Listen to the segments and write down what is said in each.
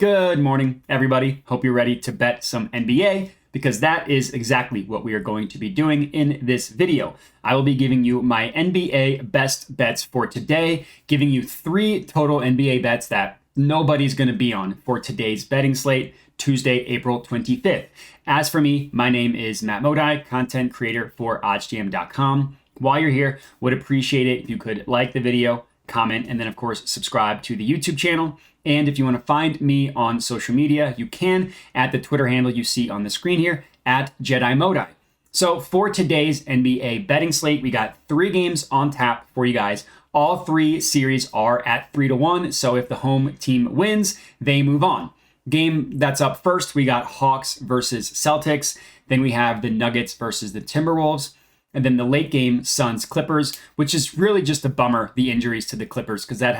Good morning, everybody. Hope you're ready to bet some NBA because that is exactly what we are going to be doing in this video. I will be giving you my NBA best bets for today, giving you 3 total NBA bets that nobody's going to be on for today's betting slate, Tuesday, April 25th. As for me, my name is Matt Modi, content creator for OddsJam.com. While you're here, would appreciate it if you could like the video, comment, and then of course subscribe to the YouTube channel. And if you want to find me on social media, you can at the Twitter handle you see on the screen here at Jedi Modi. So for today's NBA betting slate, we got 3 games on tap for you guys. All 3 series are at 3-1. So if the home team wins, they move on. Game that's up first, we got Hawks versus Celtics. Then we have the Nuggets versus the Timberwolves. And then the late game, Suns Clippers, which is really just a bummer, the injuries to the Clippers, because that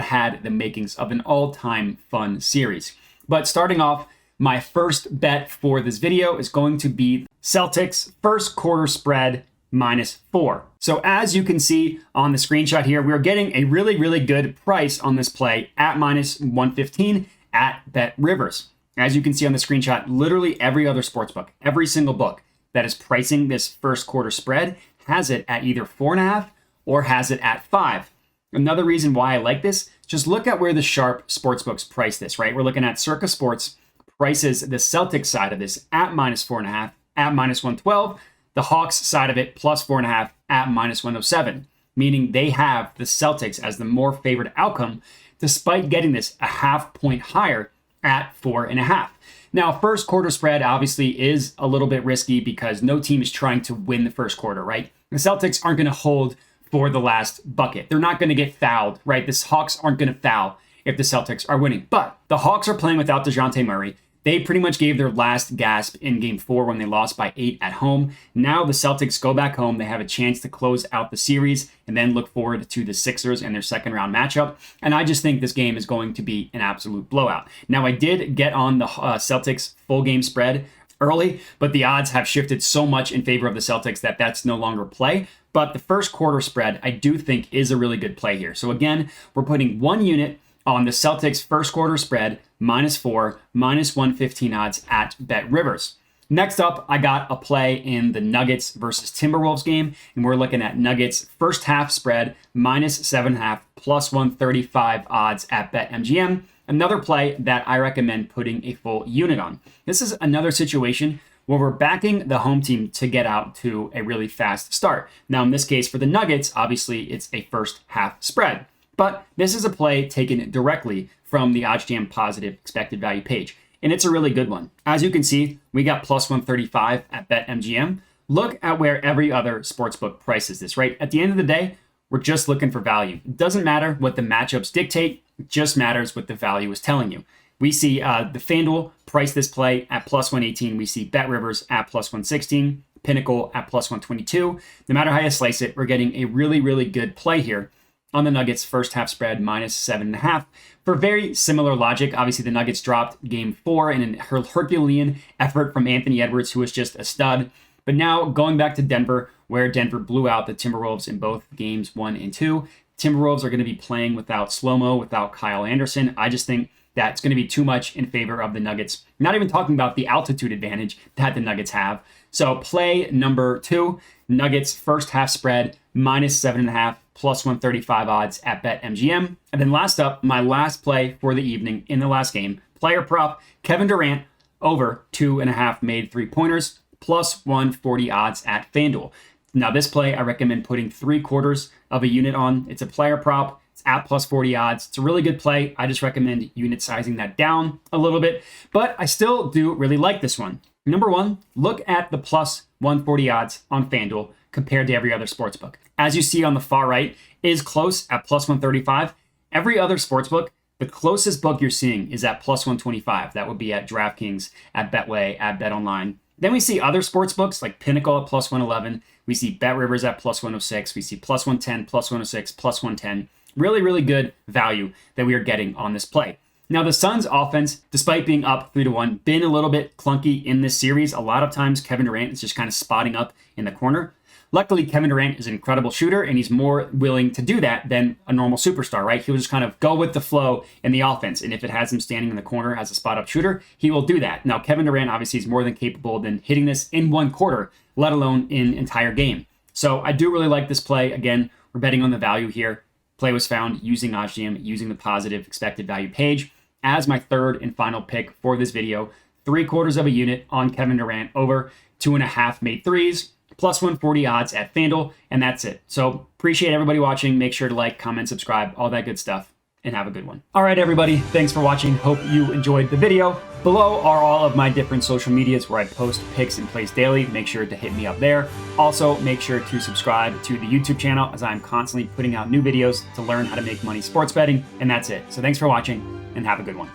had the makings of an all-time fun series. But starting off, my first bet for this video is going to be Celtics first quarter spread -4. So as you can see on the screenshot here, we're getting a really, really good price on this play at -115 at Bet Rivers. As you can see on the screenshot, literally every other sportsbook, every single book that is pricing this first quarter spread has it at either 4.5 or has it at 5. Another reason why I like this, just look at where the sharp sportsbooks price this, right? We're looking at Circa Sports prices the Celtics side of this at -4.5 at -112, the Hawks side of it plus 4.5 at -107, meaning they have the Celtics as the more favored outcome despite getting this a half point higher at 4.5. Now, first quarter spread obviously is a little bit risky because no team is trying to win the first quarter, right? The Celtics aren't going to hold for the last bucket. They're not going to get fouled, right? The Hawks aren't going to foul if the Celtics are winning. But the Hawks are playing without DeJounte Murray. They pretty much gave their last gasp in Game 4 when they lost by 8 at home. Now the Celtics go back home. They have a chance to close out the series and then look forward to the Sixers and their second round matchup. And I just think this game is going to be an absolute blowout. Now, I did get on the Celtics full game spread early, but the odds have shifted so much in favor of the Celtics that that's no longer play. But the first quarter spread, I do think, is a really good play here. So again, we're putting 1 unit on the Celtics first quarter spread, -4, -115 odds at Bet Rivers. Next up, I got a play in the Nuggets versus Timberwolves game, and we're looking at Nuggets first half spread, -7.5, +135 odds at BetMGM. Another play that I recommend putting a full unit on. This is another situation where we're backing the home team to get out to a really fast start. Now, in this case, for the Nuggets, obviously it's a first half spread. But this is a play taken directly from the OddsJam positive expected value page, and it's a really good one. As you can see, we got +135 at BetMGM. Look at where every other sportsbook prices this, right? At the end of the day, we're just looking for value. It doesn't matter what the matchups dictate, it just matters what the value is telling you. We see the FanDuel price this play at +118. We see Bet Rivers at +116, Pinnacle at +122. No matter how you slice it, we're getting a really, really good play here on the Nuggets first half spread -7.5. For very similar logic, obviously the Nuggets dropped Game 4 in a Herculean effort from Anthony Edwards, who was just a stud. But now going back to Denver, where Denver blew out the Timberwolves in both games 1 and 2. Timberwolves are going to be playing without Slow-Mo, without Kyle Anderson. I just think that's going to be too much in favor of the Nuggets. Not even talking about the altitude advantage that the Nuggets have. So play number 2, Nuggets first half spread -7.5, +135 odds at BetMGM. And then last up, my last play for the evening in the last game, player prop, Kevin Durant over 2.5 made 3-pointers, +140 odds at FanDuel. Now this play, I recommend putting 3/4 of a unit on. It's a player prop. It's at +40 odds. It's a really good play. I just recommend unit sizing that down a little bit, but I still do really like this one. Number 1, look at the +140 odds on FanDuel compared to every other sportsbook. As you see on the far right, is close at +135. Every other sportsbook, the closest book you're seeing is at +125. That would be at DraftKings, at Betway, at BetOnline. Then we see other sportsbooks like Pinnacle at +111. We see Bet Rivers at +106. We see +110, +106, +110. Really, really good value that we are getting on this play. Now, the Suns offense, despite being up 3-1, been a little bit clunky in this series. A lot of times, Kevin Durant is just kind of spotting up in the corner. Luckily, Kevin Durant is an incredible shooter, and he's more willing to do that than a normal superstar, right? He'll just kind of go with the flow in the offense, and if it has him standing in the corner as a spot-up shooter, he will do that. Now, Kevin Durant obviously is more than capable than hitting this in one quarter, let alone in entire game. So I do really like this play. Again, we're betting on the value here. Play was found using OddsJam, using the positive expected value page as my third and final pick for this video. 3/4 of a unit on Kevin Durant over 2.5 made threes, plus 140 odds at FanDuel, and that's it. So appreciate everybody watching. Make sure to like, comment, subscribe, all that good stuff, and have a good one. All right, everybody, thanks for watching. Hope you enjoyed the video. Below are all of my different social medias where I post picks and plays daily. Make sure to hit me up there. Also, make sure to subscribe to the YouTube channel as I'm constantly putting out new videos to learn how to make money sports betting, and that's it. So thanks for watching, and have a good one.